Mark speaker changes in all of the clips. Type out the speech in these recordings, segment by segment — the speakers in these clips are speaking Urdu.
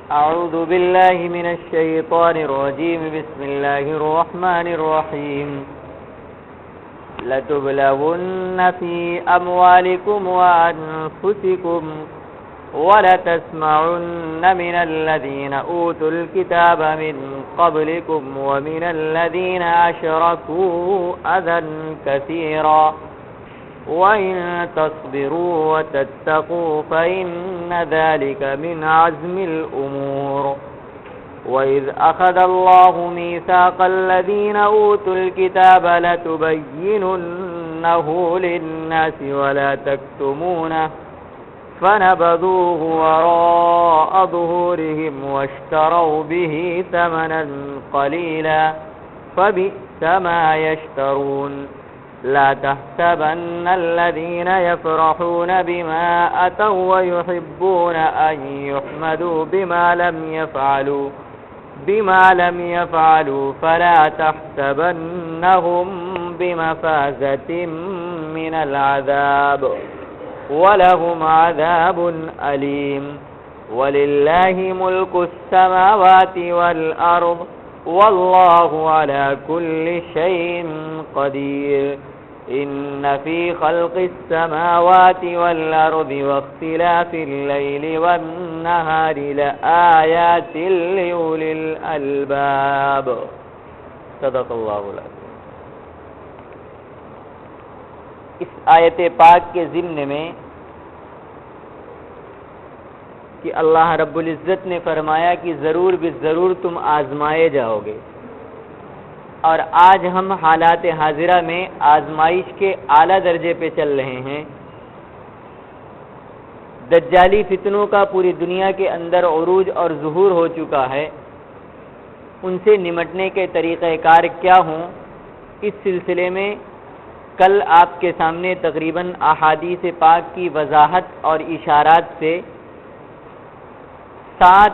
Speaker 1: أعوذ بالله من الشيطان الرجيم. بسم الله الرحمن الرحيم. لتبلغن في أموالكم وأنفسكم ولتسمعن من الذين أوتوا الكتاب من قبلكم ومن الذين أشركوا أذى كثيرا وإن تصبروا وتتقوا فإن ذلك من عزم الأمور. وإذ أخذ الله ميثاق الذين أوتوا الكتاب لتبيننه للناس ولا تكتمونه فنبذوه وراء ظهورهم واشتروا به ثمنا قليلا فبئس ما يشترون. لا تحسبن الذين يفرحون بما أتوا ويحبون أن يحمدوا بما لم يفعلوا فلا تحسبنهم بمفازة من العذاب ولهم عذاب أليم. ولله ملك السماوات والأرض والله على كل شيء قدير. إن في خلق السماوات والأرض واختلاف الليل والنهار لآيات لأولي الألباب. صدق اللہ العظیم. اس آیت پاک کے ضمن میں کہ اللہ رب العزت نے فرمایا کہ ضرور بالضرور تم آزمائے جاؤ گے، اور آج ہم حالات حاضرہ میں آزمائش کے اعلیٰ درجے پہ چل رہے ہیں. دجالی فتنوں کا پوری دنیا کے اندر عروج اور ظہور ہو چکا ہے. ان سے نمٹنے کے طریقہ کار کیا ہوں، اس سلسلے میں کل آپ کے سامنے تقریباً احادیث پاک کی وضاحت اور اشارات سے 7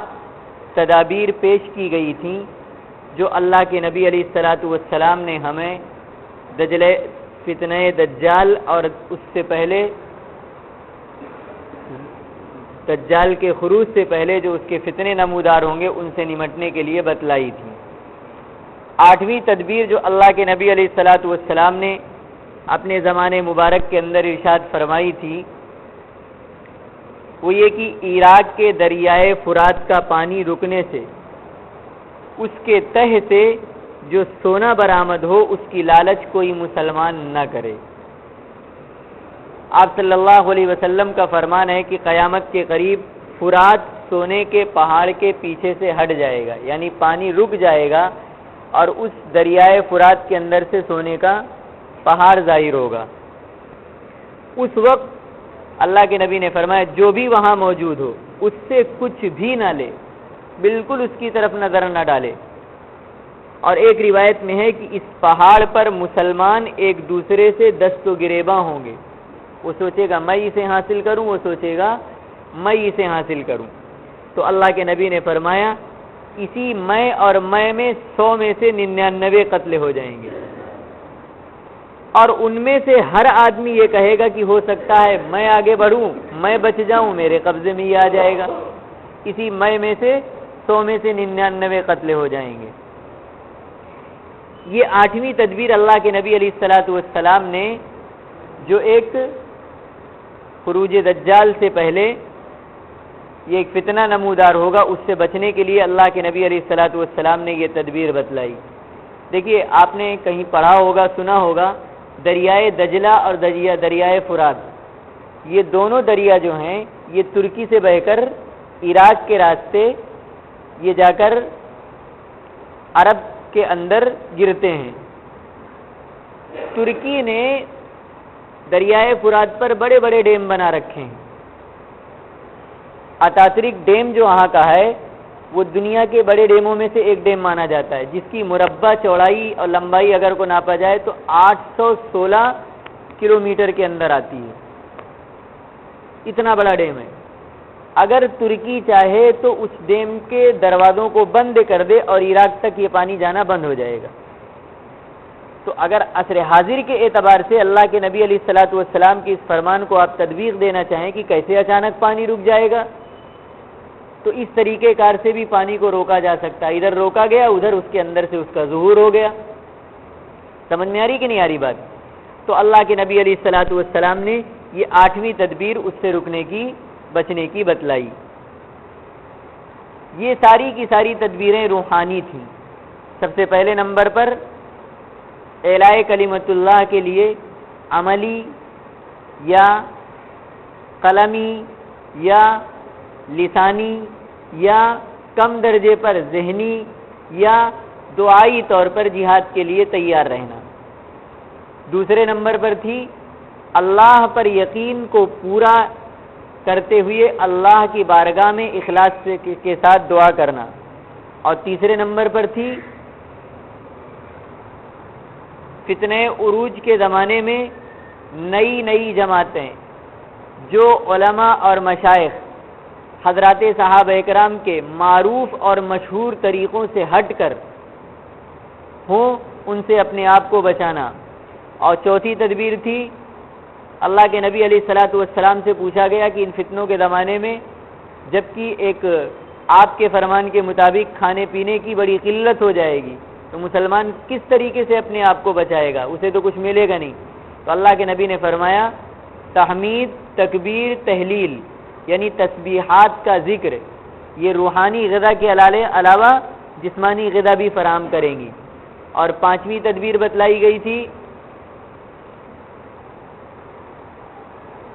Speaker 1: تدابیر پیش کی گئی تھیں جو اللہ کے نبی علیہ الصلاۃ والسلام نے ہمیں فتنہ دجال اور اس سے پہلے دجال کے خروج سے پہلے جو اس کے فتنے نمودار ہوں گے ان سے نمٹنے کے لیے بتلائی تھی. 8ویں تدبیر جو اللہ کے نبی علیہ الصلاۃ والسلام نے اپنے زمانے مبارک کے اندر ارشاد فرمائی تھی وہ یہ کہ عراق کے دریائے فرات کا پانی رکنے سے اس کے تہ سے جو سونا برآمد ہو اس کی لالچ کوئی مسلمان نہ کرے. آپ صلی اللہ علیہ وسلم کا فرمان ہے کہ قیامت کے قریب فرات سونے کے پہاڑ کے پیچھے سے ہٹ جائے گا، یعنی پانی رک جائے گا اور اس دریائے فرات کے اندر سے سونے کا پہاڑ ظاہر ہوگا. اس وقت اللہ کے نبی نے فرمایا جو بھی وہاں موجود ہو اس سے کچھ بھی نہ لے، بالکل اس کی طرف نظر نہ ڈالے. اور ایک روایت میں ہے کہ اس پہاڑ پر مسلمان ایک دوسرے سے دست و گریباں ہوں گے. وہ سوچے گا میں اسے حاصل کروں، وہ سوچے گا میں اسے حاصل کروں. تو اللہ کے نبی نے فرمایا اسی میں اور میں 100 میں سے 99 قتل ہو جائیں گے، اور ان میں سے ہر آدمی یہ کہے گا کہ ہو سکتا ہے میں آگے بڑھوں، میں بچ جاؤں، میرے قبضے میں یہ آ جائے گا. اسی میں سے 100 میں سے 99 قتل ہو جائیں گے. یہ 8ویں تدبیر اللہ کے نبی علیہ الصلاۃ والسلام نے جو ایک خروج دجال سے پہلے یہ ایک فتنہ نمودار ہوگا اس سے بچنے کے لیے اللہ کے نبی علیہ الصلاۃ والسلام نے یہ تدبیر بتلائی. دیکھیے آپ نے کہیں پڑھا ہوگا، سنا ہوگا، دریائے دجلہ اور دریائے فرات، یہ دونوں دریا جو ہیں یہ ترکی سے بہ کر عراق کے راستے یہ جا کر عرب کے اندر گرتے ہیں. ترکی نے دریائے فرات پر بڑے بڑے ڈیم بنا رکھے ہیں. اتاترک ڈیم جو وہاں کا ہے وہ دنیا کے بڑے ڈیموں میں سے ایک ڈیم مانا جاتا ہے، جس کی مربع چوڑائی اور لمبائی اگر کو ناپا جائے تو 816 کلومیٹر کے اندر آتی ہے. اتنا بڑا ڈیم ہے. اگر ترکی چاہے تو اس ڈیم کے دروازوں کو بند کر دے اور عراق تک یہ پانی جانا بند ہو جائے گا. تو اگر عصر حاضر کے اعتبار سے اللہ کے نبی علیہ الصلاۃ والسلام کی اس فرمان کو آپ تطبیق دینا چاہیں کہ کیسے اچانک پانی رک جائے گا، تو اس طریقے کار سے بھی پانی کو روکا جا سکتا ہے، ادھر روکا گیا، ادھر اس کے اندر سے اس کا ظہور ہو گیا۔ سمجھ میں آ رہی کہ نہیں آ رہی بات؟ تو اللہ کے نبی علیہ الصلوۃ والسلام نے یہ 8ویں تدبیر اس سے رکنے کی، بچنے کی بتلائی۔ یہ ساری کی ساری تدبیریں روحانی تھیں۔ سب سے پہلے نمبر پر اعلاء کلمت اللہ کے لیے عملی یا قلمی یا لسانی یا کم درجے پر ذہنی یا دعائی طور پر جہاد کے لیے تیار رہنا۔ دوسرے نمبر پر تھی اللہ پر یقین کو پورا کرتے ہوئے اللہ کی بارگاہ میں اخلاص کے ساتھ دعا کرنا، اور تیسرے نمبر پر تھی فتنہ عروج کے زمانے میں نئی جماعتیں جو علماء اور مشائخ حضرات صحابہ کرام کے معروف اور مشہور طریقوں سے ہٹ کر ہوں، ان سے اپنے آپ کو بچانا۔ اور چوتھی تدبیر تھی اللہ کے نبی علیہ الصلوۃ والسلام سے پوچھا گیا کہ ان فتنوں کے زمانے میں جبکہ ایک آپ کے فرمان کے مطابق کھانے پینے کی بڑی قلت ہو جائے گی تو مسلمان کس طریقے سے اپنے آپ کو بچائے گا، اسے تو کچھ ملے گا نہیں۔ تو اللہ کے نبی نے فرمایا تحمید، تکبیر، تحلیل یعنی تسبیحات کا ذکر، یہ روحانی غذا کے علاوہ جسمانی غذا بھی فراہم کریں گی۔ اور 5ویں تدبیر بتلائی گئی تھی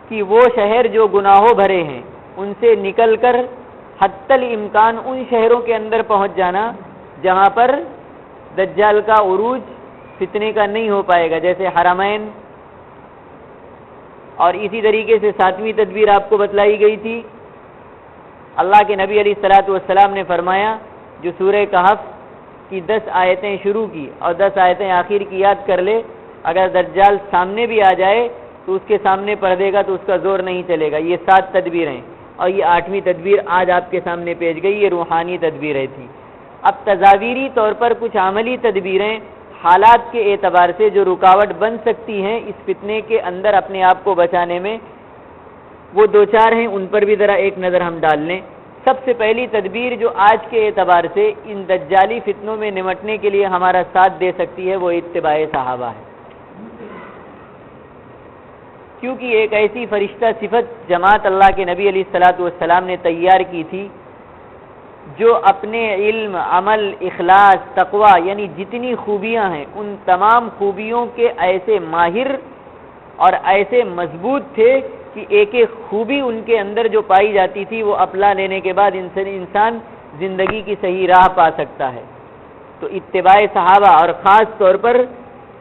Speaker 1: کہ وہ شہر جو گناہوں بھرے ہیں ان سے نکل کر حتی الامکان ان شہروں کے اندر پہنچ جانا جہاں پر دجال کا عروج فتنے کا نہیں ہو پائے گا، جیسے حرمین۔ اور اسی طریقے سے 7ویں تدبیر آپ کو بتلائی گئی تھی، اللہ کے نبی علیہ الصلوۃ والسلام نے فرمایا جو سورہ کہف کی 10 آیتیں شروع کی اور 10 آیتیں آخر کی یاد کر لے، اگر دجال سامنے بھی آ جائے تو اس کے سامنے پڑھ دے گا تو اس کا زور نہیں چلے گا۔ یہ 7 تدبیریں، اور یہ 8ویں تدبیر آج آپ کے سامنے پیش گئی، یہ روحانی تدبیریں تھی۔ اب تظاہری طور پر کچھ عملی تدبیریں حالات کے اعتبار سے جو رکاوٹ بن سکتی ہیں اس فتنے کے اندر اپنے آپ کو بچانے میں، وہ 2-4 ہیں، ان پر بھی ذرا ایک نظر ہم ڈال لیں۔ سب سے پہلی تدبیر جو آج کے اعتبار سے ان دجالی فتنوں میں نمٹنے کے لیے ہمارا ساتھ دے سکتی ہے وہ اتباع صحابہ ہے، کیونکہ ایک ایسی فرشتہ صفت جماعت اللہ کے نبی علیہ الصلوۃ والسلام نے تیار کی تھی جو اپنے علم، عمل، اخلاص، تقوی یعنی جتنی خوبیاں ہیں ان تمام خوبیوں کے ایسے ماہر اور ایسے مضبوط تھے کہ ایک ایک خوبی ان کے اندر جو پائی جاتی تھی وہ اپنا لینے کے بعد انسان زندگی کی صحیح راہ پا سکتا ہے۔ تو اتباع صحابہ اور خاص طور پر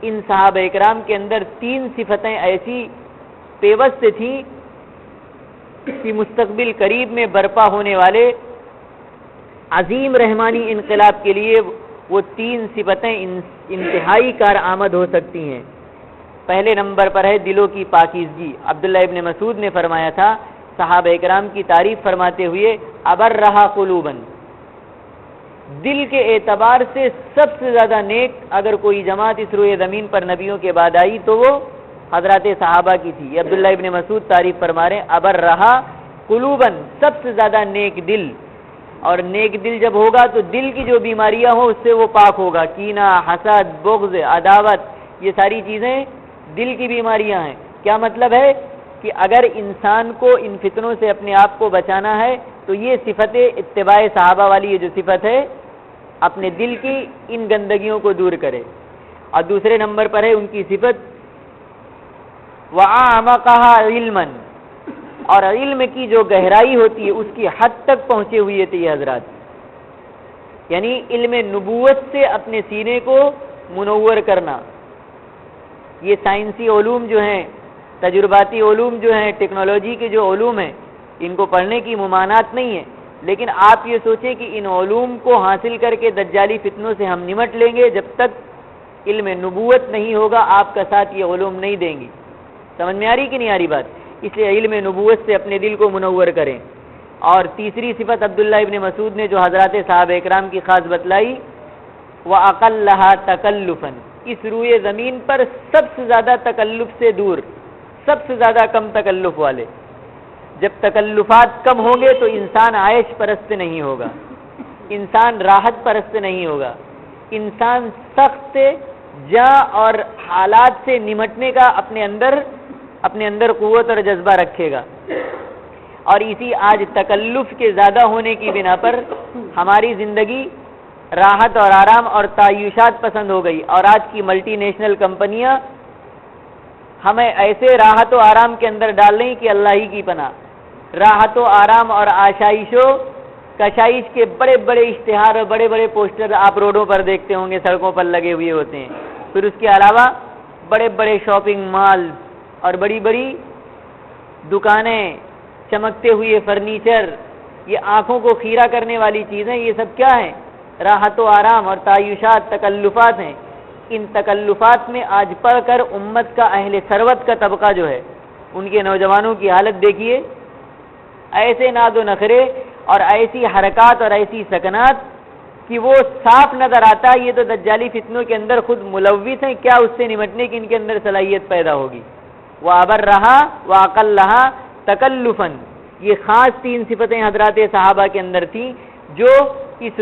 Speaker 1: ان صحابہ اکرام کے اندر 3 صفتیں ایسی پیوست تھیں کہ مستقبل قریب میں برپا ہونے والے عظیم رحمانی انقلاب کے لیے وہ 3 صفتیں انتہائی کارآمد ہو سکتی ہیں۔ پہلے نمبر پر ہے دلوں کی پاکیزگی۔ عبداللہ ابن مسعود نے فرمایا تھا صحابہ اکرام کی تعریف فرماتے ہوئے ابر رہا قلوباً، دل کے اعتبار سے سب سے زیادہ نیک اگر کوئی جماعت اس روئے زمین پر نبیوں کے بعد آئی تو وہ حضرات صحابہ کی تھی۔ یہ عبداللہ ابن مسعود تعریف فرما رہے ہیں ابر رہا قلوباً، سب سے زیادہ نیک دل۔ اور نیک دل جب ہوگا تو دل کی جو بیماریاں ہوں اس سے وہ پاک ہوگا، کینہ، حسد، بغض، عداوت، یہ ساری چیزیں دل کی بیماریاں ہیں۔ کیا مطلب ہے کہ اگر انسان کو ان فتنوں سے اپنے آپ کو بچانا ہے تو یہ صفت اتباع صحابہ والی یہ جو صفت ہے اپنے دل کی ان گندگیوں کو دور کرے۔ اور دوسرے نمبر پر ہے ان کی صفت وَأَعْمَقَهَا عِلْمًا، اور علم کی جو گہرائی ہوتی ہے اس کی حد تک پہنچے ہوئے تھے یہ حضرات، یعنی علم نبوت سے اپنے سینے کو منور کرنا۔ یہ سائنسی علوم جو ہیں، تجرباتی علوم جو ہیں، ٹیکنالوجی کے جو علوم ہیں، ان کو پڑھنے کی ممانعت نہیں ہے، لیکن آپ یہ سوچیں کہ ان علوم کو حاصل کر کے دجالی فتنوں سے ہم نمٹ لیں گے، جب تک علم نبوت نہیں ہوگا آپ کا ساتھ یہ علوم نہیں دیں گی۔ سمجھ میں آ رہی کہ نہیں آ رہی بات؟ اس لیے علم نبوت سے اپنے دل کو منور کریں۔ اور تیسری صفت عبداللہ ابن مسعود نے جو حضرات صحابہ اکرام کی خاص بتلائی وَأَقَلَّهَا تَكَلُّفًا، اس روئے زمین پر سب سے زیادہ تکلف سے دور، سب سے زیادہ کم تکلف والے۔ جب تکلفات کم ہوں گے تو انسان عائش پرست نہیں ہوگا، انسان راحت پرست نہیں ہوگا، انسان سخت جاں اور حالات سے نمٹنے کا اپنے اندر قوت اور جذبہ رکھے گا۔ اور اسی آج تکلف کے زیادہ ہونے کی بنا پر ہماری زندگی راحت اور آرام اور تعیشات پسند ہو گئی، اور آج کی ملٹی نیشنل کمپنیاں ہمیں ایسے راحت و آرام کے اندر ڈال رہی کہ اللہ ہی کی پناہ۔ راحت و آرام اور آشائش و کشائش کے بڑے بڑے اشتہار اور بڑے بڑے پوسٹر آپ روڈوں پر دیکھتے ہوں گے، سڑکوں پر لگے ہوئے ہوتے ہیں۔ پھر اس کے علاوہ بڑے بڑے شاپنگ مال اور بڑی بڑی دکانیں، چمکتے ہوئے فرنیچر، یہ آنکھوں کو خیرہ کرنے والی چیزیں، یہ سب کیا ہیں؟ راحت و آرام اور تعیشات، تکلفات ہیں۔ ان تکلفات میں آج پڑھ کر امت کا اہل ثروت کا طبقہ جو ہے، ان کے نوجوانوں کی حالت دیکھیے، ایسے ناز و نخرے اور ایسی حرکات اور ایسی سکنات کہ وہ صاف نظر آتا ہے یہ تو دجالی فتنوں کے اندر خود ملوث ہیں، کیا اس سے نمٹنے کی ان کے اندر صلاحیت پیدا ہوگی؟ وَأَبَرَّ رہا وَأَقَلَّ رہا تکلفاً، یہ خاص تین صفتیں حضرات صحابہ کے اندر تھیں جو اس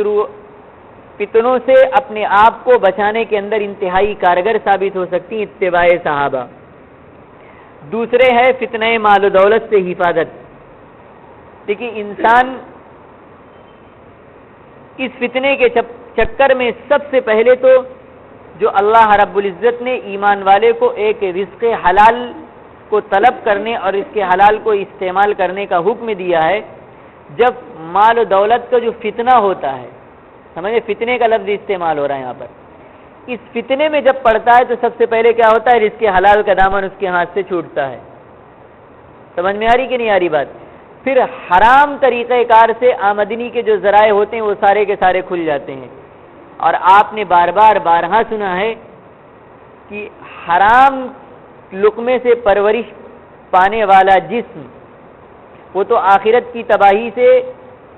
Speaker 1: فتنوں سے اپنے آپ کو بچانے کے اندر انتہائی کارگر ثابت ہو سکتی ہیں، اتباع صحابہ۔ دوسرے ہے فتنہ مال و دولت سے حفاظت۔ دیکھیے انسان اس فتنے کے چکر میں سب سے پہلے تو جو اللہ رب العزت نے ایمان والے کو ایک رزق حلال کو طلب کرنے اور اس کے حلال کو استعمال کرنے کا حکم دیا ہے، جب مال و دولت کا جو فتنہ ہوتا ہے، سمجھے فتنے کا لفظ استعمال ہو رہا ہے یہاں پر، اس فتنے میں جب پڑتا ہے تو سب سے پہلے کیا ہوتا ہے؟ رزق حلال کا دامن اس کے ہاتھ سے چھوٹتا ہے۔ سمجھ میں آ رہی کہ نہیں آ رہی بات؟ پھر حرام طریقہ کار سے آمدنی کے جو ذرائع ہوتے ہیں وہ سارے کے سارے کھل جاتے ہیں۔ اور آپ نے بارہا سنا ہے کہ حرام لقمے سے پرورش پانے والا جسم وہ تو آخرت کی تباہی سے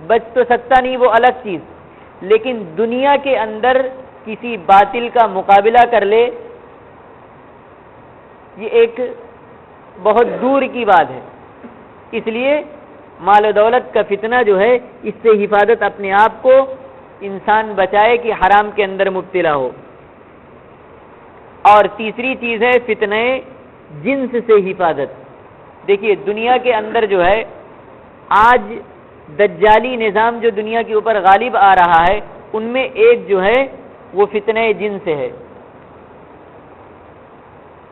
Speaker 1: بچ تو سکتا نہیں، وہ الگ چیز، لیکن دنیا کے اندر کسی باطل کا مقابلہ کر لے، یہ ایک بہت دور کی بات ہے۔ اس لیے مال و دولت کا فتنہ جو ہے اس سے حفاظت اپنے آپ کو انسان بچائے کہ حرام کے اندر مبتلا ہو۔ اور تیسری چیز ہے فتنہ جنس سے حفاظت۔ دیکھیے دنیا کے اندر جو ہے آج دجالی نظام جو دنیا کے اوپر غالب آ رہا ہے، ان میں ایک جو ہے وہ فتنہ جنس ہے۔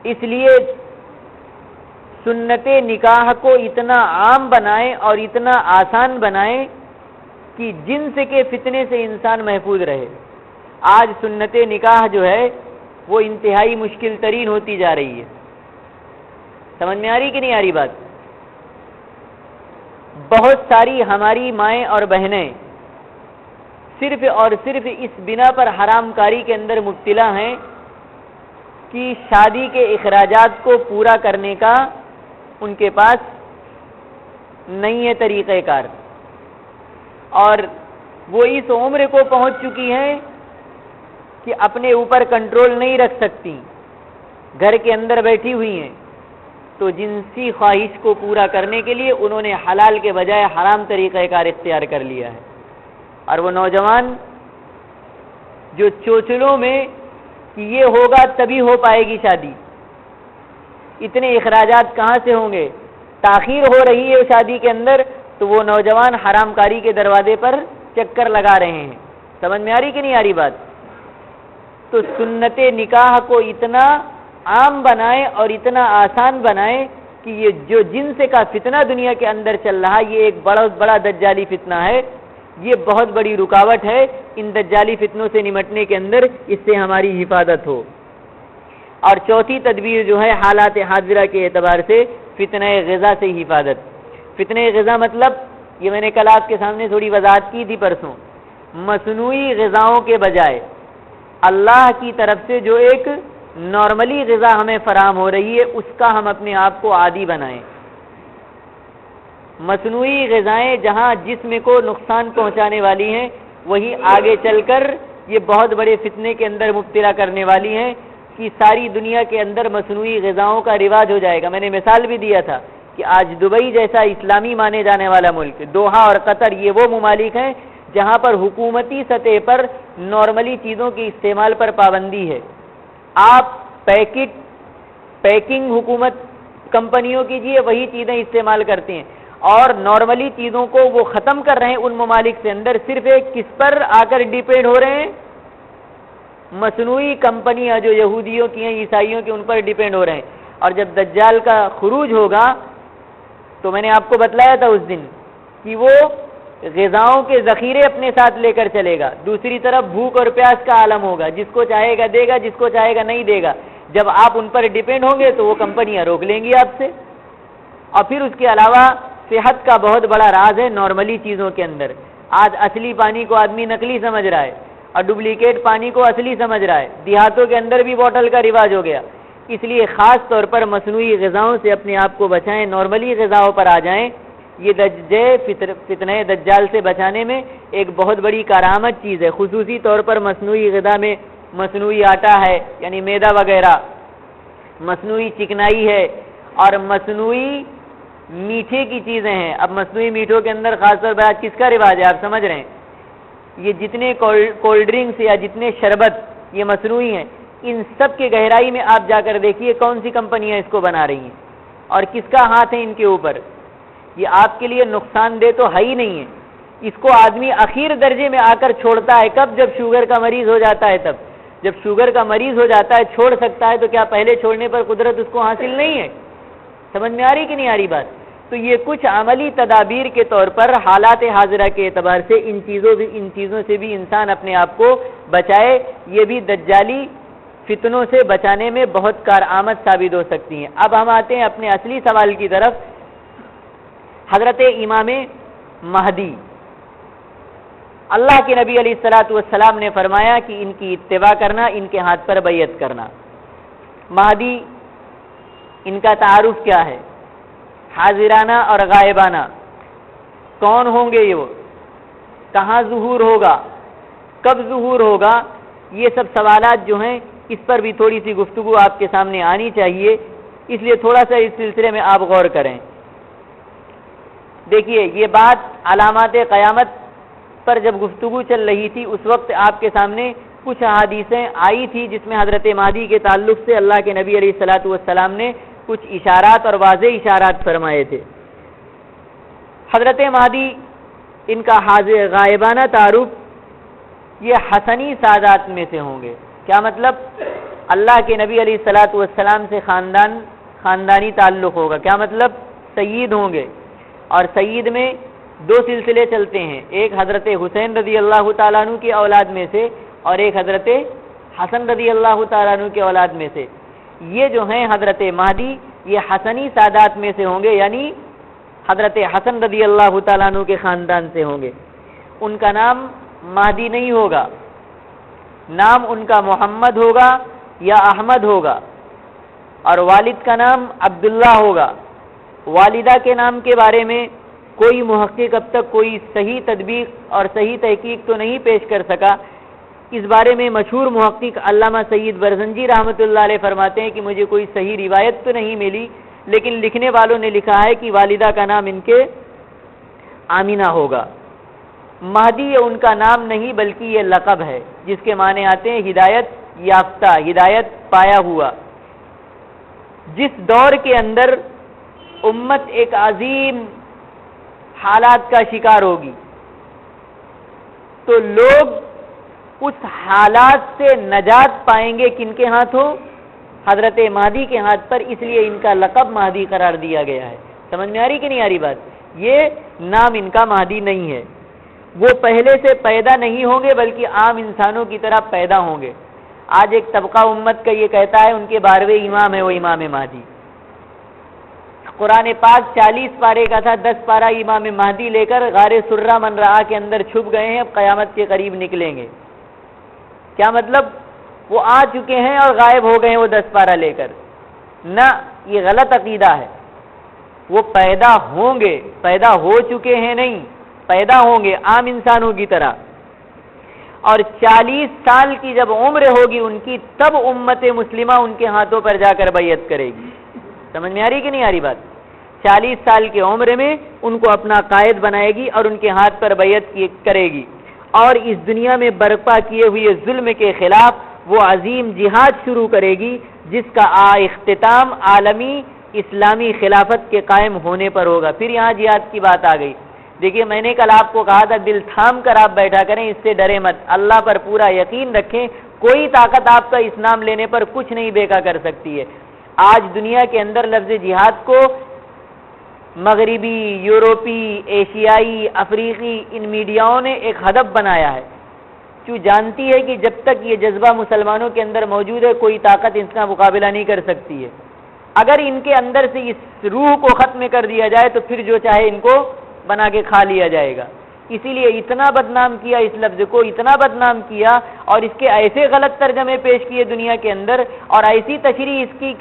Speaker 1: اس لیے سنت نکاح کو اتنا عام بنائیں اور اتنا آسان بنائیں کہ جنس کے فتنے سے انسان محفوظ رہے۔ آج سنت نکاح جو ہے وہ انتہائی مشکل ترین ہوتی جا رہی ہے۔ سمجھ میں آ رہی کہ نہیں آ رہی بات؟ بہت ساری ہماری مائیں اور بہنیں صرف اور صرف اس بنا پر حرام کاری کے اندر مبتلا ہیں کہ شادی کے اخراجات کو پورا کرنے کا ان کے پاس نہیں ہے طریقہ کار، اور وہ اس عمر کو پہنچ چکی ہیں کہ اپنے اوپر کنٹرول نہیں رکھ سکتی، گھر کے اندر بیٹھی ہوئی ہیں، تو جنسی خواہش کو پورا کرنے کے لیے انہوں نے حلال کے بجائے حرام طریقہ کار اختیار کر لیا ہے۔ اور وہ نوجوان جو چوچلوں میں کہ یہ ہوگا تبھی ہو پائے گی شادی، اتنے اخراجات کہاں سے ہوں گے، تاخیر ہو رہی ہے شادی کے اندر، تو وہ نوجوان حرام کاری کے دروازے پر چکر لگا رہے ہیں۔ سمجھ میں آ رہی کہ نہیں آ رہی بات؟ تو سنت نکاح کو اتنا عام بنائیں اور اتنا آسان بنائیں کہ یہ جو جنس کا فتنہ دنیا کے اندر چل رہا، یہ ایک بڑا دجالی فتنہ ہے، یہ بہت بڑی رکاوٹ ہے ان دجالی فتنوں سے نمٹنے کے اندر، اس سے ہماری حفاظت ہو۔ اور چوتھی تدبیر جو ہے حالات حاضرہ کے اعتبار سے فتنہ غذا سے حفاظت۔ فتنہ غذا مطلب یہ میں نے کل آپ کے سامنے تھوڑی وضاحت کی تھی پرسوں، مصنوعی غذاؤں کے بجائے اللہ کی طرف سے جو ایک نارملی غذا ہمیں فراہم ہو رہی ہے اس کا ہم اپنے آپ کو عادی بنائیں۔ مصنوعی غذائیں جہاں جسم کو نقصان پہنچانے والی ہیں، وہیں آگے چل کر یہ بہت بڑے فتنے کے اندر مبتلا کرنے والی ہیں کہ ساری دنیا کے اندر مصنوعی غذاؤں کا رواج ہو جائے گا۔ میں نے مثال بھی دیا تھا کہ آج دبئی جیسا اسلامی مانے جانے والا ملک، دوحہ اور قطر، یہ وہ ممالک ہیں جہاں پر حکومتی سطح پر نارملی چیزوں کے استعمال پر پابندی ہے۔ آپ پیکنگ حکومت کمپنیوں کیجیے، وہی چیزیں استعمال کرتے ہیں، اور نارملی چیزوں کو وہ ختم کر رہے ہیں ان ممالک سے اندر، صرف ایک کس پر آ کر ڈیپینڈ ہو رہے ہیں؟ مصنوعی کمپنیاں جو یہودیوں کی ہیں، عیسائیوں کی، ان پر ڈیپینڈ ہو رہے ہیں۔ اور جب دجال کا خروج ہوگا تو میں نے آپ کو بتلایا تھا اس دن کہ وہ غذاؤں کے ذخیرے اپنے ساتھ لے کر چلے گا، دوسری طرف بھوک اور پیاس کا عالم ہوگا، جس کو چاہے گا دے گا، جس کو چاہے گا نہیں دے گا۔ جب آپ ان پر ڈیپینڈ ہوں گے تو وہ کمپنیاں روک لیں گی آپ سے۔ اور پھر اس کے علاوہ صحت کا بہت بڑا راز ہے نارملی چیزوں کے اندر۔ آج اصلی پانی کو آدمی نقلی سمجھ رہا ہے اور ڈپلیکیٹ پانی کو اصلی سمجھ رہا ہے، دیہاتوں کے اندر بھی بوتل کا رواج ہو گیا۔ اس لیے خاص طور پر مصنوعی غذاؤں سے اپنے آپ کو بچائیں، نارملی غذاؤں پر آ جائیں۔ یہ فتنہ دجال سے بچانے میں ایک بہت بڑی کارآمد چیز ہے، خصوصی طور پر مصنوعی غذا میں مصنوعی آٹا ہے یعنی میدا وغیرہ، مصنوعی چکنائی ہے، اور مصنوعی میٹھے کی چیزیں ہیں۔ اب مصنوعی میٹھوں کے اندر خاص طور پر آج کس کا رواج ہے آپ سمجھ رہے ہیں؟ یہ جتنے کولڈ ڈرنکس یا جتنے شربت یہ مصنوعی ہیں، ان سب کے گہرائی میں آپ جا کر دیکھیے کون سی کمپنیاں اس کو بنا رہی ہیں اور کس کا ہاتھ ہے ان کے اوپر۔ یہ آپ کے لیے نقصان دہ تو ہے ہی نہیں ہے، اس کو آدمی اخیر درجے میں آ کر چھوڑتا ہے کب؟ جب شوگر کا مریض ہو جاتا ہے تب۔ جب شوگر کا مریض ہو جاتا ہے چھوڑ سکتا ہے، تو کیا پہلے چھوڑنے پر قدرت اس کو حاصل نہیں ہے؟ سمجھ میں آ رہی کہ نہیں آ رہی بات؟ تو یہ کچھ عملی تدابیر کے طور پر حالات حاضرہ کے اعتبار سے ان چیزوں سے بھی انسان اپنے آپ کو بچائے، یہ بھی دجالی فتنوں سے بچانے میں بہت کارآمد ثابت ہو سکتی ہیں۔ اب ہم آتے ہیں اپنے اصلی سوال کی طرف۔ حضرت امام مہدی، اللہ کے نبی علیہ الصلوۃ والسلام نے فرمایا کہ ان کی اتباع کرنا، ان کے ہاتھ پر بیعت کرنا۔ مہدی، ان کا تعارف کیا ہے؟ حاضرانہ اور غائبانہ، کون ہوں گے یہ؟ وہ کہاں ظہور ہوگا؟ کب ظہور ہوگا؟ یہ سب سوالات جو ہیں اس پر بھی تھوڑی سی گفتگو آپ کے سامنے آنی چاہیے، اس لیے تھوڑا سا اس سلسلے میں آپ غور کریں۔ دیکھیے، یہ بات علامات قیامت پر جب گفتگو چل رہی تھی اس وقت آپ کے سامنے کچھ احادیثیں آئی تھی جس میں حضرت مہدی کے تعلق سے اللہ کے نبی علیہ الصلوۃ والسلام نے کچھ اشارات اور واضح اشارات فرمائے تھے۔ حضرت مہدی، ان کا حاضر غائبانہ تعارف یہ حسنی سادات میں سے ہوں گے۔ کیا مطلب؟ اللہ کے نبی علیہ الصلوۃ والسلام سے خاندانی تعلق ہوگا۔ کیا مطلب؟ سید ہوں گے، اور سید میں دو سلسلے چلتے ہیں، ایک حضرت حسین رضی اللہ تعالیٰ عنہ کی اولاد میں سے اور ایک حضرت حسن رضی اللہ تعالیٰ عنہ کی اولاد میں سے۔ یہ جو ہیں حضرت مہدی، یہ حسنی سادات میں سے ہوں گے، یعنی حضرت حسن رضی اللہ تعالیٰ عنہ کے خاندان سے ہوں گے۔ ان کا نام مہدی نہیں ہوگا، نام ان کا محمد ہوگا یا احمد ہوگا، اور والد کا نام عبداللہ ہوگا۔ والدہ کے نام کے بارے میں کوئی محقق اب تک کوئی صحیح تطبیق اور صحیح تحقیق تو نہیں پیش کر سکا۔ اس بارے میں مشہور محقق علامہ سید برزنجی رحمۃ اللہ علیہ فرماتے ہیں کہ مجھے کوئی صحیح روایت تو نہیں ملی، لیکن لکھنے والوں نے لکھا ہے کہ والدہ کا نام ان کے آمینہ ہوگا۔ مہدی یہ ان کا نام نہیں بلکہ یہ لقب ہے، جس کے معنی آتے ہیں ہدایت یافتہ، ہدایت پایا ہوا۔ جس دور کے اندر امت ایک عظیم حالات کا شکار ہوگی تو لوگ اس حالات سے نجات پائیں گے کن کے ہاتھوں؟ حضرت مہدی کے ہاتھ پر، اس لیے ان کا لقب مہدی قرار دیا گیا ہے۔ سمجھ میں آ رہی کہ نہیں آ رہی بات؟ یہ نام ان کا مہدی نہیں ہے، وہ پہلے سے پیدا نہیں ہوں گے بلکہ عام انسانوں کی طرح پیدا ہوں گے۔ آج ایک طبقہ امت کا یہ کہتا ہے ان کے 12ویں امام ہے وہ امام مہدی۔ قرآن پاک 40 پارے کا تھا، 10 پارہ امام مہدی لے کر غار سرہ من رعا کے اندر چھپ گئے ہیں، اب قیامت کے قریب نکلیں گے۔ کیا مطلب؟ وہ آ چکے ہیں اور غائب ہو گئے ہیں وہ 10 پارہ لے کر؟ نہ، یہ غلط عقیدہ ہے۔ وہ پیدا ہوں گے، پیدا ہو چکے ہیں نہیں، پیدا ہوں گے عام انسانوں کی طرح، اور 40 سال کی جب عمر ہوگی ان کی تب امت مسلمہ ان کے ہاتھوں پر جا کر بیعت کرے گی۔ سمجھ میں آ رہی کہ نہیں آ رہی بات؟ 40 سال کی عمر میں ان کو اپنا قائد بنائے گی اور ان کے ہاتھ پر بیعت کرے گی، اور اس دنیا میں برپا کیے ہوئے ظلم کے خلاف وہ عظیم جہاد شروع کرے گی جس کا اختتام عالمی اسلامی خلافت کے قائم ہونے پر ہوگا۔ پھر یہاں جہاد کی بات آ گئی۔ دیکھیے میں نے کل آپ کو کہا تھا دل تھام کر آپ بیٹھا کریں، اس سے ڈرے مت، اللہ پر پورا یقین رکھیں، کوئی طاقت آپ کا اس نام لینے پر کچھ نہیں بیکا کر سکتی ہے۔ آج دنیا کے اندر لفظ جہاد کو مغربی، یورپی، ایشیائی، افریقی ان میڈیاؤں نے ایک ہدف بنایا ہے، جو جانتی ہے کہ جب تک یہ جذبہ مسلمانوں کے اندر موجود ہے کوئی طاقت اس کا مقابلہ نہیں کر سکتی ہے۔ اگر ان کے اندر سے اس روح کو ختم کر دیا جائے تو پھر جو چاہے ان کو بنا کے کھا لیا جائے گا۔ اسی لیے اتنا بدنام کیا اس لفظ کو، اتنا بدنام کیا اور اس کے ایسے غلط ترجمے پیش کیے دنیا کے اندر، اور ایسی تشریح اس کی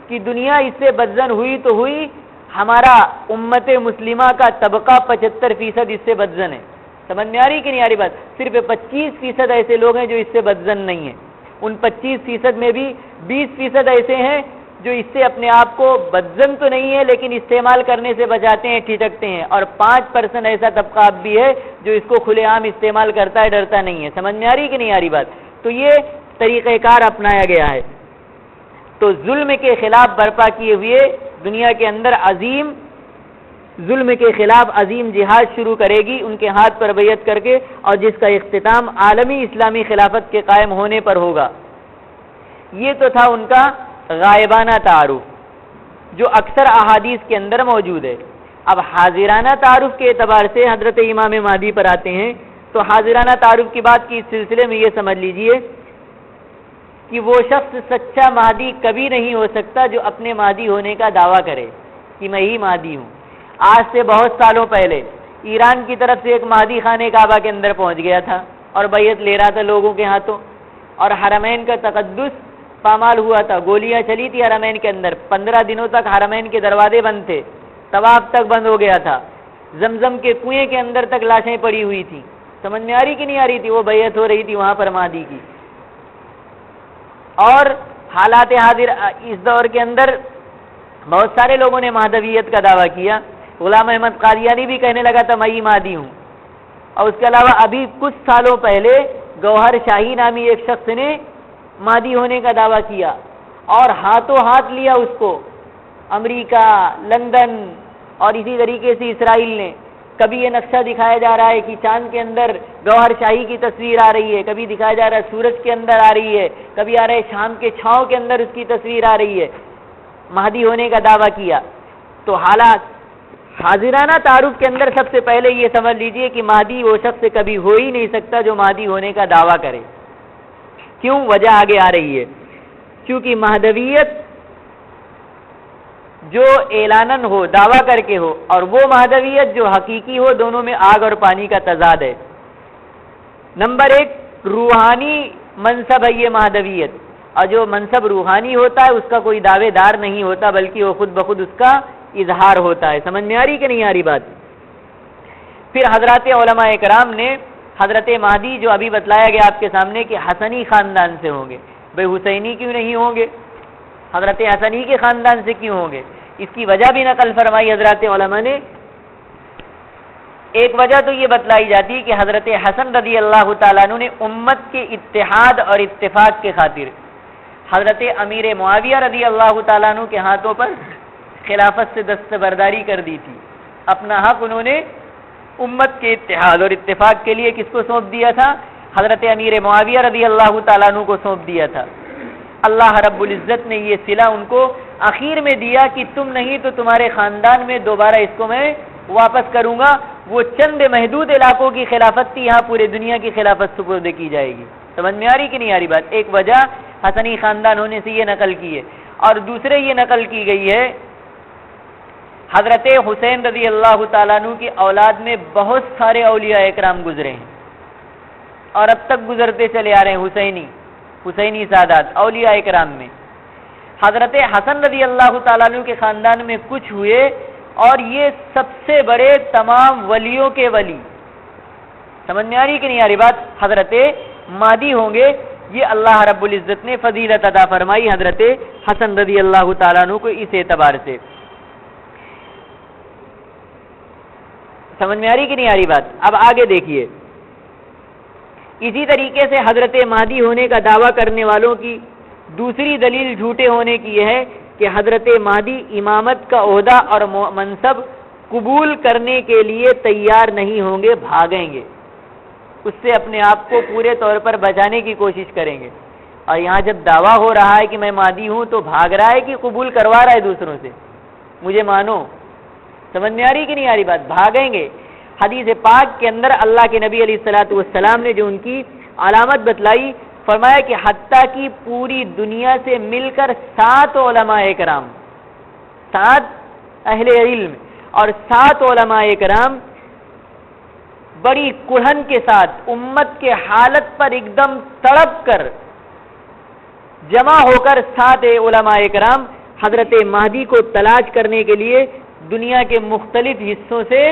Speaker 1: کہ دنیا اس سے بدزن ہوئی تو ہوئی، ہمارا امت مسلمہ کا طبقہ 75% اس سے بدزن ہے۔ سمجھ میں آ رہی کہ نہیں آ رہی بات؟ صرف 25% ایسے لوگ ہیں جو اس سے بدزن نہیں ہیں۔ ان 25% میں بھی 20% ایسے ہیں جو اس سے اپنے آپ کو بدزن تو نہیں ہے لیکن استعمال کرنے سے بچاتے ہیں، ٹھٹکتے ہیں، اور 5% ایسا طبقہ اب بھی ہے جو اس کو کھلے عام استعمال کرتا ہے، ڈرتا نہیں ہے۔ سمجھ میں آ رہی کہ نہیں آ رہی بات؟ تو یہ طریقہ کار اپنایا گیا ہے۔ تو ظلم کے خلاف برپا کیے ہوئے دنیا کے اندر عظیم ظلم کے خلاف عظیم جہاد شروع کرے گی ان کے ہاتھ پر بیعت کر کے، اور جس کا اختتام عالمی اسلامی خلافت کے قائم ہونے پر ہوگا۔ یہ تو تھا ان کا غائبانہ تعارف جو اکثر احادیث کے اندر موجود ہے۔ اب حاضرانہ تعارف کے اعتبار سے حضرت امام مہدی پر آتے ہیں، تو حاضرانہ تعارف کی بات کی اس سلسلے میں یہ سمجھ لیجئے کہ وہ شخص سچا مہدی کبھی نہیں ہو سکتا جو اپنے مہدی ہونے کا دعویٰ کرے کہ میں ہی مہدی ہوں۔ آج سے بہت سالوں پہلے ایران کی طرف سے ایک مہدی خانہ کعبہ کے اندر پہنچ گیا تھا اور بیعت لے رہا تھا لوگوں کے ہاتھوں، اور حرمین کا تقدس پامال ہوا تھا، گولیاں چلی تھی حرمین کے اندر، 15 دنوں تک حرمین کے دروازے بند تھے، طواف تک بند ہو گیا تھا، زمزم کے کنویں کے اندر تک لاشیں پڑی ہوئی تھیں۔ سمجھ میں آ رہی کہ نہیں آ رہی تھی؟ وہ بیعت ہو رہی تھی وہاں پر مہدی کی۔ اور حالات حاضر اس دور کے اندر بہت سارے لوگوں نے مہدویت کا دعویٰ کیا۔ غلام احمد قادیانی بھی کہنے لگا تھا میں ہی مہدی ہوں، اور اس کے علاوہ ابھی کچھ سالوں پہلے گوہر شاہی نامی ایک شخص نے مہدی ہونے کا دعویٰ کیا اور ہاتھوں ہاتھ لیا اس کو امریکہ، لندن اور اسی طریقے سے اسرائیل نے۔ کبھی یہ نقشہ دکھایا جا رہا ہے کہ چاند کے اندر گوہر شاہی کی تصویر آ رہی ہے، کبھی دکھایا جا رہا ہے سورج کے اندر آ رہی ہے، کبھی آ رہا ہے شام کے چھاؤں کے اندر اس کی تصویر آ رہی ہے۔ مہدی ہونے کا دعویٰ کیا۔ تو حالات حاضرانہ تعارف کے اندر سب سے پہلے یہ سمجھ لیجئے کہ مہدی وہ شخص کبھی ہو ہی نہیں سکتا جو مہدی ہونے کا دعویٰ کرے۔ کیوں؟ وجہ آگے آ رہی ہے، کیونکہ مہدویت جو اعلاناً ہو، دعویٰ کر کے ہو، اور وہ مہدویت جو حقیقی ہو، دونوں میں آگ اور پانی کا تضاد ہے۔ نمبر 1 روحانی منصب ہے یہ مہدویت، اور جو منصب روحانی ہوتا ہے اس کا کوئی دعوے دار نہیں ہوتا بلکہ وہ خود بخود اس کا اظہار ہوتا ہے۔ سمجھ میں آ رہی کہ نہیں آ رہی بات؟ پھر حضرات علماء کرام نے حضرت مہدی جو ابھی بتلایا گیا آپ کے سامنے کہ حسنی خاندان سے ہوں گے، بھئی حسینی کیوں نہیں ہوں گے؟ حضرت حسنی کے خاندان سے کیوں ہوں گے؟ اس کی وجہ بھی نقل فرمائی حضرات علماء نے۔ ایک وجہ تو یہ بتلائی جاتی کہ حضرت حسن رضی اللہ تعالیٰ عنہ نے امت کے اتحاد اور اتفاق کے خاطر حضرت امیر معاویہ رضی اللہ تعالیٰ عنہ کے ہاتھوں پر خلافت سے دستبرداری کر دی تھی۔ اپنا حق انہوں نے امت کے اتحاد اور اتفاق کے لیے کس کو سونپ دیا تھا؟ حضرت امیر معاویہ رضی اللہ تعالیٰ عنہ کو سونپ دیا تھا۔ اللہ رب العزت نے یہ صلہ ان کو اخیر میں دیا کہ تم نہیں تو تمہارے خاندان میں دوبارہ اس کو میں واپس کروں گا۔ وہ چند محدود علاقوں کی خلافت تھی، یہاں پورے دنیا کی خلافت سپرد کی جائے گی۔ سمجھ میں آ رہی کہ نہیں آ رہی بات؟ ایک وجہ حسنی خاندان ہونے سے یہ نقل کی ہے، اور دوسرے یہ نقل کی گئی ہے حضرت حسین رضی اللہ تعالیٰ عنہ کی اولاد میں بہت سارے اولیاء اکرام گزرے ہیں اور اب تک گزرتے چلے آ رہے ہیں۔ حسینی سادات اولیاء اکرام میں حضرت حسن رضی اللہ تعالیٰ عنہ کے خاندان میں کچھ ہوئے، اور یہ سب سے بڑے تمام ولیوں کے ولی۔ سمجھ میں آ رہی کہ نہیں آ رہی بات؟ حضرت مہدی ہوں گے، یہ اللہ رب العزت نے فضیلت عطا فرمائی حضرت حسن رضی اللہ تعالیٰ عنہ کو اس اعتبار سے۔ سمجھ میں آ رہی کہ نہیں آ رہی بات؟ اب آگے دیکھیے، اسی طریقے سے حضرت مہدی ہونے کا دعویٰ کرنے والوں کی دوسری دلیل جھوٹے ہونے کی یہ ہے کہ حضرت مہدی امامت کا عہدہ اور منصب قبول کرنے کے لیے تیار نہیں ہوں گے، بھاگیں گے، اس سے اپنے آپ کو پورے طور پر بچانے کی کوشش کریں گے۔ اور یہاں جب دعویٰ ہو رہا ہے کہ میں مہدی ہوں تو بھاگ رہا ہے کہ قبول کروا رہا ہے دوسروں سے، مجھے مانو؟ سمجھ میں آ رہی کہ نہیں آ رہی بات؟ بھاگیں گے۔ حدیث پاک کے اندر اللہ کے نبی علیہ الصلوۃ والسلام نے جو ان کی علامت بتلائی، فرمایا کہ حتیٰ کی پوری دنیا سے مل کر 7 علماء کرام، 7 اہل علم اور 7 علماء کرام بڑی کڑھن کے ساتھ امت کے حالت پر ایک دم تڑپ کر جمع ہو کر 7 علماء کرام حضرت مہدی کو تلاش کرنے کے لیے دنیا کے مختلف حصوں سے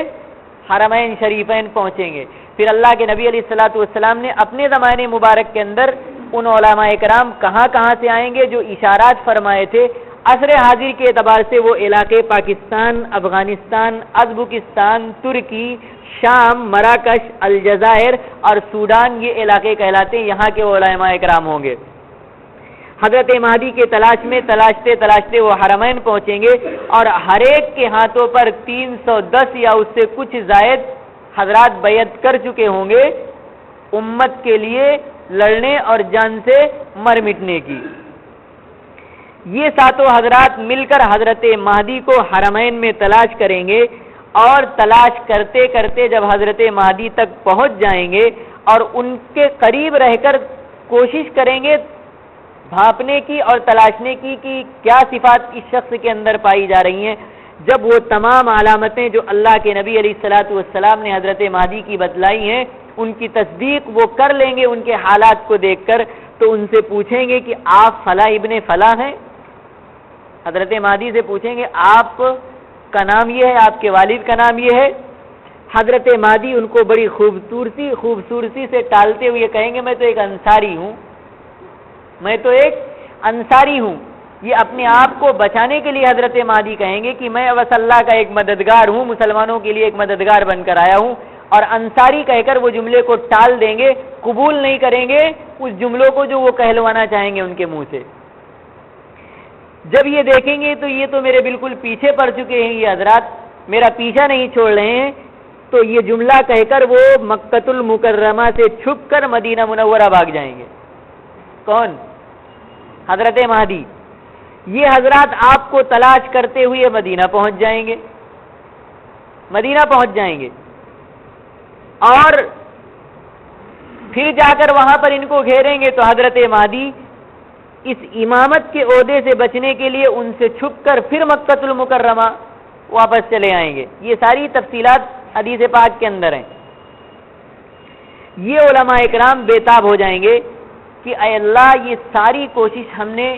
Speaker 1: حرمین شریفین پہنچیں گے۔ پھر اللہ کے نبی علیہ الصلوۃ والسلام نے اپنے زمانے مبارک کے اندر ان علماء کرام کہاں کہاں سے آئیں گے جو اشارات فرمائے تھے، عصر حاضر کے اعتبار سے وہ علاقے پاکستان، افغانستان، ازبکستان، ترکی، شام، مراکش، الجزائر اور سوڈان، یہ علاقے کہلاتے ہیں، یہاں کے علماء کرام ہوں گے۔ حضرت مہدی کے تلاش میں تلاشتے تلاشتے وہ حرمین پہنچیں گے اور ہر ایک کے ہاتھوں پر 310 یا اس سے کچھ زائد حضرات بیعت کر چکے ہوں گے امت کے لیے لڑنے اور جان سے مر مٹنے کی۔ یہ 7 حضرات مل کر حضرت مہدی کو حرمین میں تلاش کریں گے اور تلاش کرتے کرتے جب حضرت مہدی تک پہنچ جائیں گے اور ان کے قریب رہ کر کوشش کریں گے بھانپنے کی اور تلاشنے کی کہ کیا صفات اس شخص کے اندر پائی جا رہی ہیں، جب وہ تمام علامتیں جو اللہ کے نبی علیہ الصلوۃ والسلام نے حضرت مہدی کی بتلائی ہیں ان کی تصدیق وہ کر لیں گے ان کے حالات کو دیکھ کر، تو ان سے پوچھیں گے کہ آپ فلاں ابن فلاں ہیں؟ حضرت مہدی سے پوچھیں گے آپ کا نام یہ ہے، آپ کے والد کا نام یہ ہے؟ حضرت مہدی ان کو بڑی خوبصورتی سے ٹالتے ہوئے کہیں گے میں تو ایک انصاری ہوں، میں تو ایک انصاری ہوں۔ یہ اپنے آپ کو بچانے کے لیے حضرت مہدی کہیں گے کہ میں بس اللہ کا ایک مددگار ہوں، مسلمانوں کے لیے ایک مددگار بن کر آیا ہوں، اور انصاری کہہ کر وہ جملے کو ٹال دیں گے، قبول نہیں کریں گے اس جملوں کو جو وہ کہلوانا چاہیں گے ان کے منہ سے۔ جب یہ دیکھیں گے تو یہ تو میرے بالکل پیچھے پڑ چکے ہیں، یہ حضرات میرا پیچھا نہیں چھوڑ رہے ہیں، تو یہ جملہ کہہ کر وہ مکۃ المکرمہ سے چھپ کر مدینہ منورہ بھاگ جائیں گے۔ کون؟ حضرت مہدی۔ یہ حضرات آپ کو تلاش کرتے ہوئے مدینہ پہنچ جائیں گے، مدینہ پہنچ جائیں گے، اور پھر جا کر وہاں پر ان کو گھیریں گے تو حضرت مہدی اس امامت کے عہدے سے بچنے کے لیے ان سے چھپ کر پھر مکۃ المکرمہ واپس چلے آئیں گے۔ یہ ساری تفصیلات حدیث پاک کے اندر ہیں۔ یہ علماء اکرام بےتاب ہو جائیں گے کہ اے اللہ یہ ساری کوشش ہم نے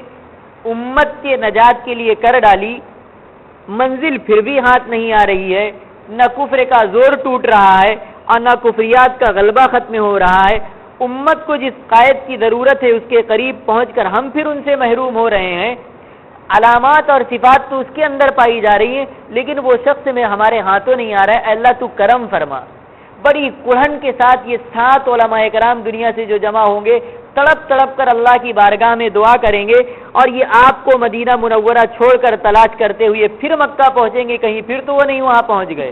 Speaker 1: امت کے نجات کے لیے کر ڈالی، منزل پھر بھی ہاتھ نہیں آ رہی ہے، نہ کفر کا زور ٹوٹ رہا ہے اور نہ کفریات کا غلبہ ختم ہو رہا ہے، امت کو جس قائد کی ضرورت ہے اس کے قریب پہنچ کر ہم پھر ان سے محروم ہو رہے ہیں، علامات اور صفات تو اس کے اندر پائی جا رہی ہیں لیکن وہ شخص میں ہمارے ہاتھوں نہیں آ رہا ہے، اللہ تو کرم فرما۔ بڑی کڑھن کے ساتھ یہ 7 علماء کرام دنیا سے جو جمع ہوں گے تڑپ تڑپ کر اللہ کی بارگاہ میں دعا کریں گے، اور یہ آپ کو مدینہ منورہ چھوڑ کر تلاش کرتے ہوئے پھر مکہ پہنچیں گے، کہیں پھر تو وہ نہیں وہاں پہنچ گئے۔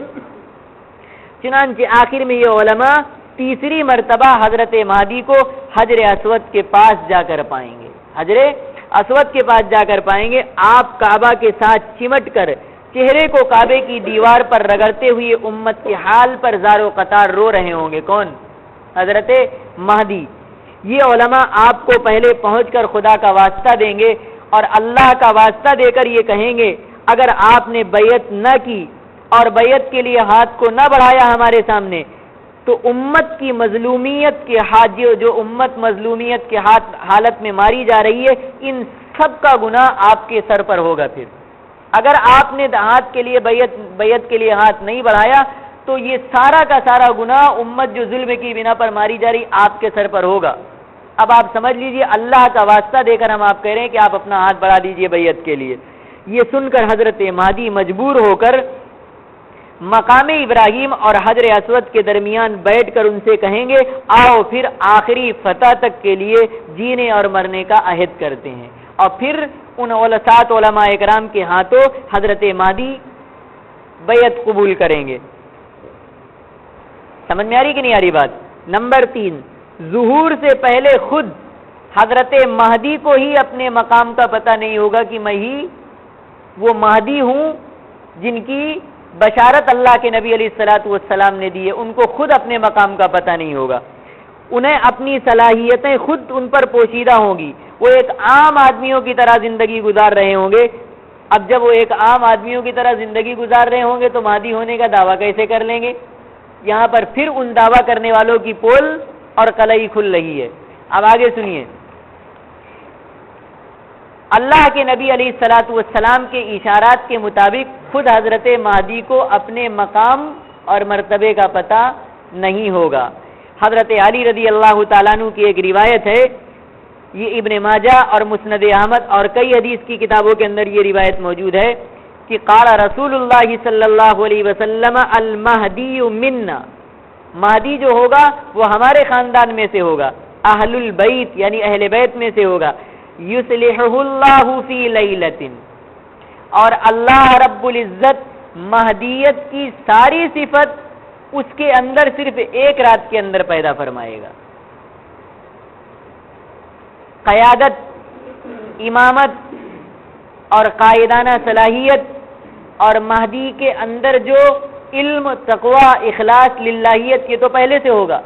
Speaker 1: چنانچہ آخر میں یہ علماء تیسری مرتبہ حضرت مہدی کو حجر اسود کے پاس جا کر پائیں گے، حجر اسود کے پاس جا کر پائیں گے۔ آپ کعبہ کے ساتھ چمٹ کر چہرے کو کعبے کی دیوار پر رگڑتے ہوئے امت کے حال پر زار و قطار رو رہے ہوں گے۔ کون؟ حضرت مہدی۔ یہ علماء آپ کو پہلے پہنچ کر خدا کا واسطہ دیں گے اور اللہ کا واسطہ دے کر یہ کہیں گے اگر آپ نے بیعت نہ کی اور بیعت کے لیے ہاتھ کو نہ بڑھایا ہمارے سامنے تو امت کی مظلومیت کے ہاتھ جو امت مظلومیت کے حالت میں ماری جا رہی ہے ان سب کا گناہ آپ کے سر پر ہوگا۔ پھر اگر آپ نے ہاتھ کے لیے بیعت کے لیے ہاتھ نہیں بڑھایا تو یہ سارا کا سارا گناہ امت جو ظلم کی بنا پر ماری جا رہی آپ کے سر پر ہوگا۔ اب آپ سمجھ لیجئے اللہ کا واسطہ دے کر ہم آپ کہہ رہے ہیں کہ آپ اپنا ہاتھ بڑھا دیجئے بیعت کے لیے۔ یہ سن کر حضرت مہدی مجبور ہو کر مقام ابراہیم اور حجر اسود کے درمیان بیٹھ کر ان سے کہیں گے آؤ پھر آخری فتح تک کے لیے جینے اور مرنے کا عہد کرتے ہیں، اور پھر ان 7 علماء اکرام کے ہاتھوں حضرت مہدی بیعت قبول کریں گے۔ سمجھ میں آ رہی کہ نہیں آ رہی بات؟ نمبر 3، ظہور سے پہلے خود حضرت مہدی کو ہی اپنے مقام کا پتہ نہیں ہوگا کہ میں ہی وہ مہدی ہوں جن کی بشارت اللہ کے نبی علیہ الصلوۃ والسلام نے دی ہے، ان کو خود اپنے مقام کا پتہ نہیں ہوگا، انہیں اپنی صلاحیتیں خود ان پر پوشیدہ ہوں گی، وہ ایک عام آدمیوں کی طرح زندگی گزار رہے ہوں گے۔ اب جب وہ ایک عام آدمیوں کی طرح زندگی گزار رہے ہوں گے تو مہدی ہونے کا دعویٰ کیسے کر لیں گے؟ یہاں پر پھر ان دعویٰ کرنے والوں کی پول اور قلعی کھل رہی ہے۔ اب آگے سنیے، اللہ کے نبی علیہ الصلوۃ والسلام کے اشارات کے مطابق خود حضرت مہدی کو اپنے مقام اور مرتبے کا پتہ نہیں ہوگا۔ حضرت علی رضی اللہ تعالیٰ عنہ کی ایک روایت ہے، یہ ابن ماجہ اور مسند احمد اور کئی حدیث کی کتابوں کے اندر یہ روایت موجود ہے کہ قال رسول اللہ صلی اللہ علیہ وسلم المہدی منا، مہدی جو ہوگا وہ ہمارے خاندان میں سے ہوگا، اہل البیت یعنی اہل بیت میں سے ہوگا، یصلحہ اللہ فی لیلۃ، اور اللہ رب العزت مہدیت کی ساری صفت اس کے اندر صرف ایک رات کے اندر پیدا فرمائے گا۔ قیادت، امامت اور قائدانہ صلاحیت اور مہدی کے اندر جو علم، تقوی، اخلاص، للہیت، یہ تو پہلے سے ہوگا،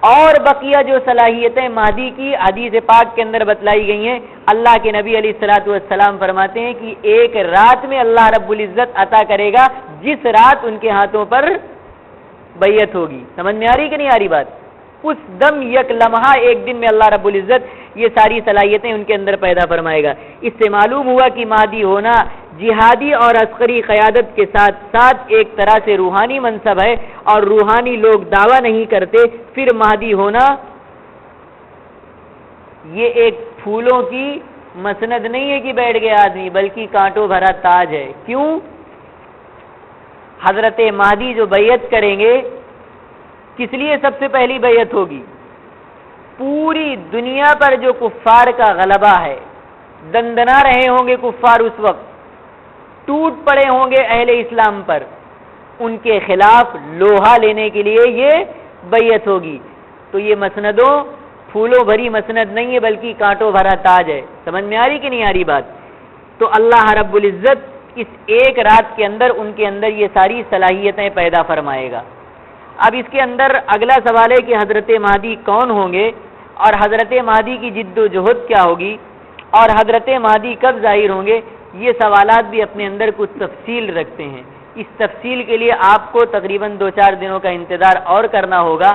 Speaker 1: اور بقیہ جو صلاحیتیں مہدی کی حدیث پاک کے اندر بتلائی گئی ہیں، اللہ کے نبی علیہ الصلوۃ والسلام فرماتے ہیں کہ ایک رات میں اللہ رب العزت عطا کرے گا جس رات ان کے ہاتھوں پر بیعت ہوگی۔ سمجھ میں آ رہی کہ نہیں آ رہی بات؟ اس دم یک لمحہ ایک دن میں اللہ رب العزت یہ ساری صلاحیتیں ان کے اندر پیدا فرمائے گا۔ اس سے معلوم ہوا کہ مہدی ہونا جہادی اور عسکری قیادت کے ساتھ ساتھ ایک طرح سے روحانی منصب ہے، اور روحانی لوگ دعویٰ نہیں کرتے۔ پھر مہدی ہونا یہ ایک پھولوں کی مسند نہیں ہے کہ بیٹھ گیا آدمی، بلکہ کانٹوں بھرا تاج ہے۔ کیوں؟ حضرت مہدی جو بیعت کریں گے، کس لیے سب سے پہلی بیعت ہوگی؟ پوری دنیا پر جو کفار کا غلبہ ہے، دندنا رہے ہوں گے کفار، اس وقت ٹوٹ پڑے ہوں گے اہل اسلام پر، ان کے خلاف لوہا لینے کے لیے یہ بیعت ہوگی۔ تو یہ مسندوں پھولوں بھری مسند نہیں ہے بلکہ کانٹوں بھرا تاج ہے۔ سمجھ میں آ رہی کہ نہیں آ رہی بات؟ تو اللہ رب العزت اس ایک رات کے اندر ان کے اندر یہ ساری صلاحیتیں پیدا فرمائے گا۔ اب اس کے اندر اگلا سوال ہے کہ حضرت مہدی کون ہوں گے، اور حضرت مہدی کی جد و جہد کیا ہوگی، اور حضرت مہدی کب ظاہر ہوں گے؟ یہ سوالات بھی اپنے اندر کچھ تفصیل رکھتے ہیں۔ اس تفصیل کے لیے آپ کو تقریباً 2-4 دنوں کا انتظار اور کرنا ہوگا۔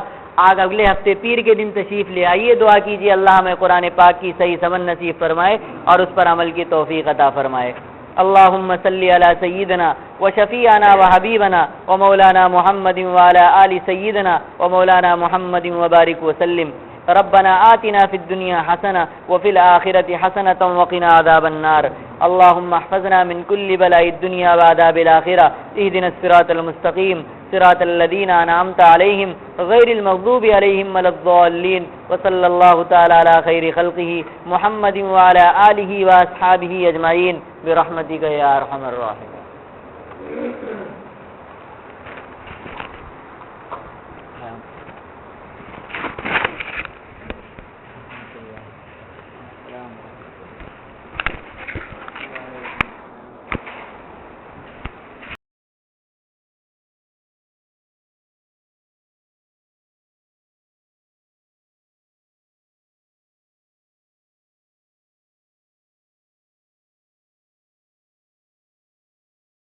Speaker 1: آج اگلے ہفتے پیر کے دن تشریف لے آئیے، دعا کیجیے اللہ ہمیں قرآن پاک کی صحیح سمجھ نصیب فرمائے اور اس پر عمل کی توفیق عطا فرمائے۔ اللہم صلی علی سیدنا و شفیعنا و حبیبنا و مولانا محمد وعلی آل سیدنا و مولانا محمد وبارک وسلم۔ ربنا آتنا فی الدنیا حسنہ وفی الآخرۃ حسنۃ وقنا عذاب النار۔ اللہم احفظنا من کل بلاء الدنیا وعذاب الآخرہ۔ اہدنا الصراط المستقیم صراط الذین انعمت علیہم غیر المغضوب علیہم ولا الضالین۔ وصلی اللہ تعالی علی خیر خلقہ محمد وعلی آلہ واصحابہ اجمعین برحمتک یا ارحم الراحمین۔